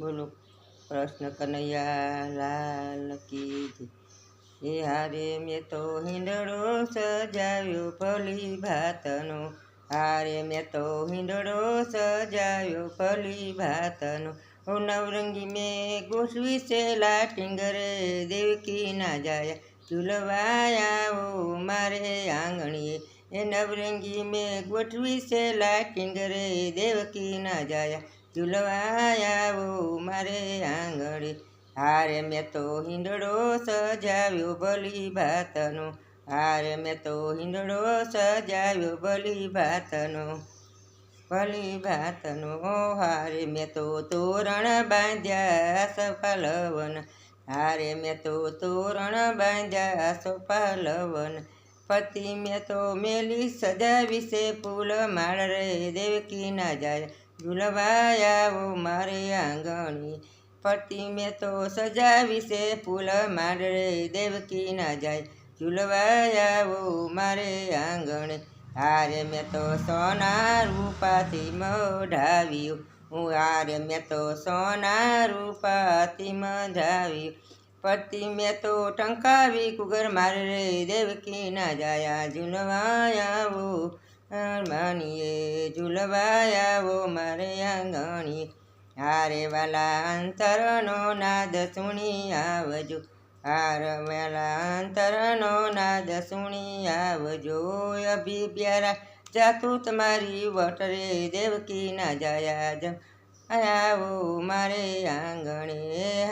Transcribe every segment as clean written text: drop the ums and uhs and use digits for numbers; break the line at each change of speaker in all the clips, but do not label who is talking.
બોલો કૃષ્ણ કનૈયા લાલ કી જય। એ હારે મેં તો હિંડળો સજાવ્યો ભલી ભાતનો, હારે મેં તો હિંડળો સજાવ્યો ભલી ભાતનો। ઓ નવરંગી મેં ગોઠવી છે લાટિંગ રે, દેવકી ના જાયા ઝૂલવાયા ઓ મારે આંગણીએ। એ નવરંગી મેં ગોઠવી છે લાટિંગ રે, દેવકી ના જાયા ઝૂલવાયા ઓ મારે આંગણે। હારે મેં તો હિંડળો સજાવ્યો ભલી ભાતનો, હારે મેં તો હિંડળો સજાવ્યો ભલી ભાતનો, ભલી ભાતનો। હારે મેં તો તોરણ બાંધ્યા સફાલવન, હારે મેં તો તોરણ બાંધ્યા સફાલવન। પતિ મેં તો મેલી સજાવી છે ફૂલ માળ રે, દેવકી ના જાયા ઝૂલવાયા ઓ મારે આંગણીએ। પતિ મેં તો સજાવી છે ફૂલ માળ રે, દેવકી ના જાય ઝૂલવાયા ઓ મારે આંગણે। હારે મેં તો સોના રૂપાથી મઢાવ્યું, હારે મેં તો સોના રૂપાથી મઢાવ્યું। પતિ મેં તો ટંકાવી કુગર માર રે, દેવકી ના જાયા ઝૂલવાયા ઓ માનીએ ઝૂલવાયા ઓ મારે આંગણીએ। હારે વાલા અંતરનો નાદ સુણી આવજો, હારે વાલા અંતરનો નાદ સુણી આવજો। અભી પ્યારા જાતું તમારી વટ રે, દેવકી ના જાયા જમાયા ઓ મારે આંગણે।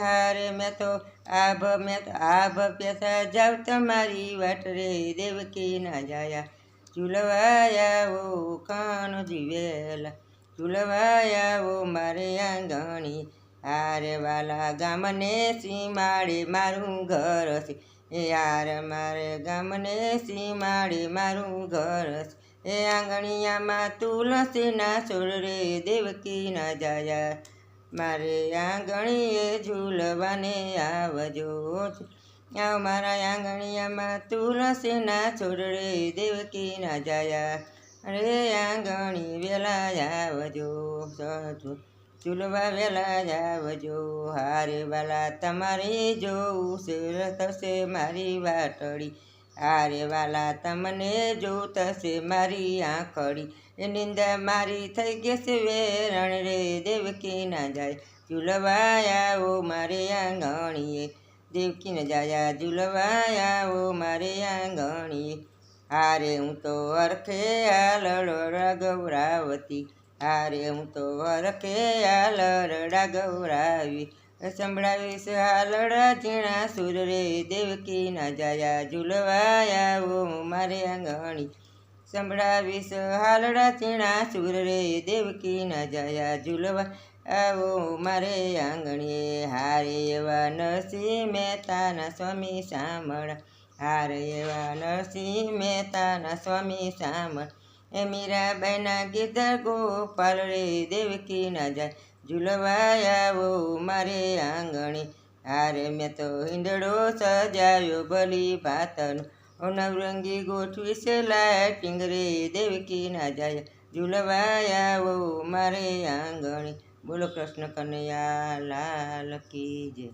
હારે મેં તો આભ પેસા જાવ તમારી વાટ રે, દેવકી ના જાયા ઝૂલવાયા ઓ કાનજી વેલા ઝૂલવાયા ઓ મારે આંગણી। હારે વાલા ગામને સીમાડે મારું ઘર છે, એ હારે મારે ગામને સીમાડે મારું ઘર છે। એ આંગણિયામાં તુલસીના છોડ રે, દેવકી ના જાયા મારે આંગણીએ ઝૂલવાને આવજો। મારા આંગણિયામાં તુલસીના છોડ રે, દેવકી ના જાયા રે આંગણી વેલા આવજો, ઝૂલવા વેલા આવજો। હારે વાલા તમારે જોવું છે થશે મારી વાટડી, હારે વાલા તમને જોવું થશે મારી આંખડી। એ નિંદા મારી થઈ ગઈ છે વેરણ રે, દેવકી ના જાય ઝૂલવાયા ઓ મારે આંગણીએ, દેવકી ના જાયા ઝૂલવાયા ઓ મારે આંગણીએ। હારે હું તો હરખે આલરડા ગૌરાવતી, હારે હું તો હરખે આલરડા ગૌરાવી। સંભળાવીશ હાલડા ઝીણા સુર રે, દેવકી ના જાયા ઝૂલવાયા ઓ મારે આંગણી। સંભળાવીશ હાલડા ઝીણા સુર રે, દેવકી ના જાયા ઝૂલવાયા ઓ મારે આંગણીએ। હારે એવા નરસિંહ મહેતાના સ્વામી સાંભળા, હારે એવા નરસિંહ મહેતાના સ્વામી સાંભળ। એ મીરાબાઈના ગીધર ગોપાલ રે, દેવકી ના જાય ઝૂલવાયા ઓ મારે આંગણે। હારે મેં તો હિંડળો સજાવ્યો ભલી ભાતનો, નવરંગી ગોઠવી છે લાટિંગ રે, દેવકી ના જાય ઝૂલવાયા ઓ મારે આંગણે। બોલો કૃષ્ણ કનૈયા લાલ કી જય।